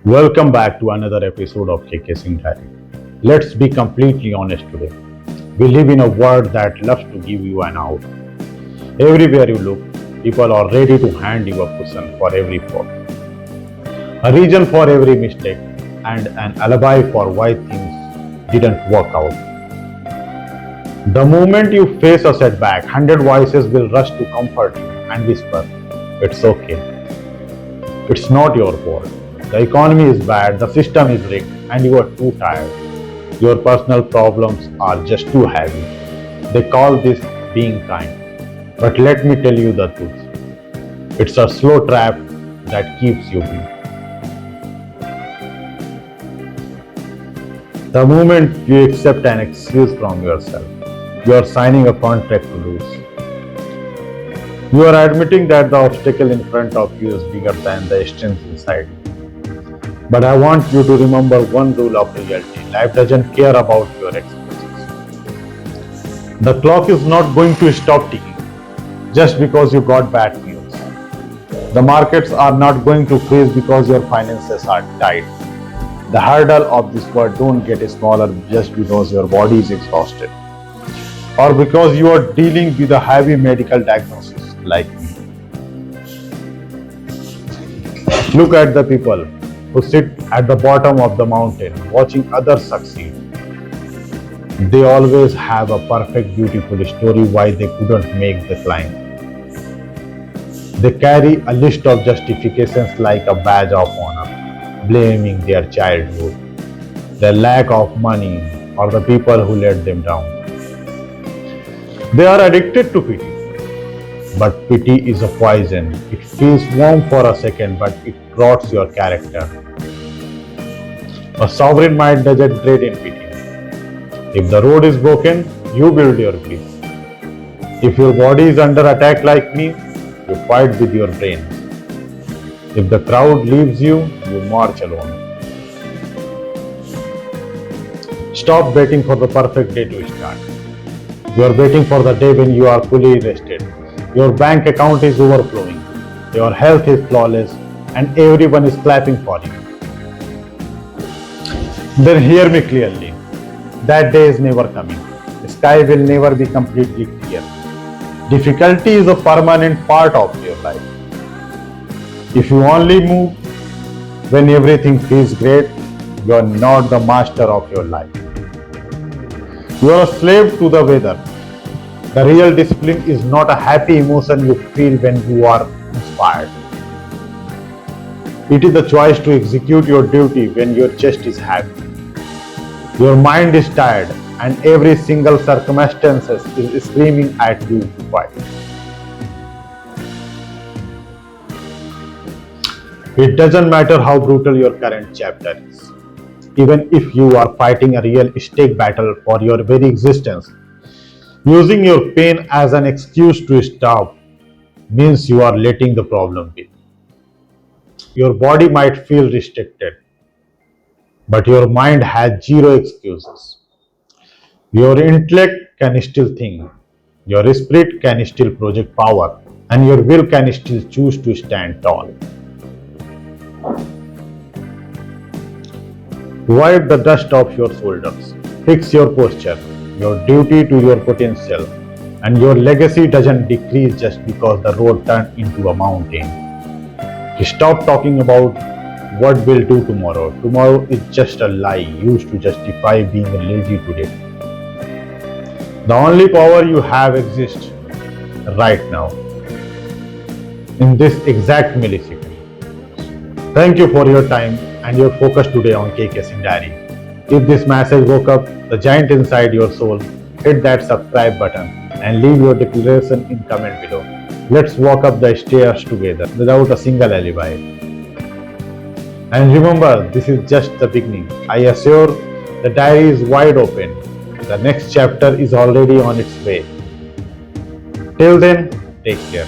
Welcome back to another episode of Singh Diary. Let's be completely honest today. We live in a world that loves to give you an out. Everywhere you look, people are ready to hand you a cushion for every fault, a reason for every mistake, and an alibi for why things didn't work out. The moment you face a setback, 100 voices will rush to comfort you and whisper, "It's okay. It's not your fault. The economy is bad, the system is rigged, and you are too tired. Your personal problems are just too heavy." They call this being kind. But let me tell you the truth. It's a slow trap that keeps you weak. The moment you accept an excuse from yourself, you are signing a contract to lose. You are admitting that the obstacle in front of you is bigger than the strength inside you. But I want you to remember one rule of reality. Life doesn't care about your excuses. The clock is not going to stop ticking just because you got bad news. The markets are not going to freeze because your finances are tight. The hurdle of this world don't get smaller just because your body is exhausted or because you are dealing with a heavy medical diagnosis like me. Look at the people who sit at the bottom of the mountain watching others succeed. They always have a perfect, beautiful story why they couldn't make the climb. They carry a list of justifications like a badge of honor, blaming their childhood, their lack of money, or the people who let them down. They are addicted to pity. But pity is a poison. It feels warm for a second, but it rots your character. A sovereign mind doesn't trade in pity. If the road is broken, you build your peace. If your body is under attack like me, you fight with your brain. If the crowd leaves you, you march alone. Stop waiting for the perfect day to start. You are waiting for the day when you are fully rested. Your bank account is overflowing. Your health is flawless and everyone is clapping for you. Then hear me clearly. That day is never coming. The sky will never be completely clear. Difficulty is a permanent part of your life. If you only move when everything feels great, you are not the master of your life. You are a slave to the weather. The real discipline is not a happy emotion you feel when you are inspired. It is the choice to execute your duty when your chest is heavy. Your mind is tired and every single circumstance is screaming at you to fight. It doesn't matter how brutal your current chapter is. Even if you are fighting a real stake battle for your very existence, using your pain as an excuse to stop means you are letting the problem be. Your body might feel restricted, but your mind has zero excuses. Your intellect can still think, your spirit can still project power, and your will can still choose to stand tall. Wipe the dust off your shoulders, fix your posture, your duty to your potential, and your legacy doesn't decrease just because the road turned into a mountain. Stop talking about what we'll do tomorrow. Tomorrow is just a lie used to justify being lazy today. The only power you have exists right now, in this exact millisecond. Thank you for your time and your focus today on Singh Diary. If this message woke up the giant inside your soul, hit that subscribe button and leave your declaration in comment below. Let's walk up the stairs together without a single alibi. And remember, this is just the beginning. I assure the diary is wide open. The next chapter is already on its way. Till then, take care.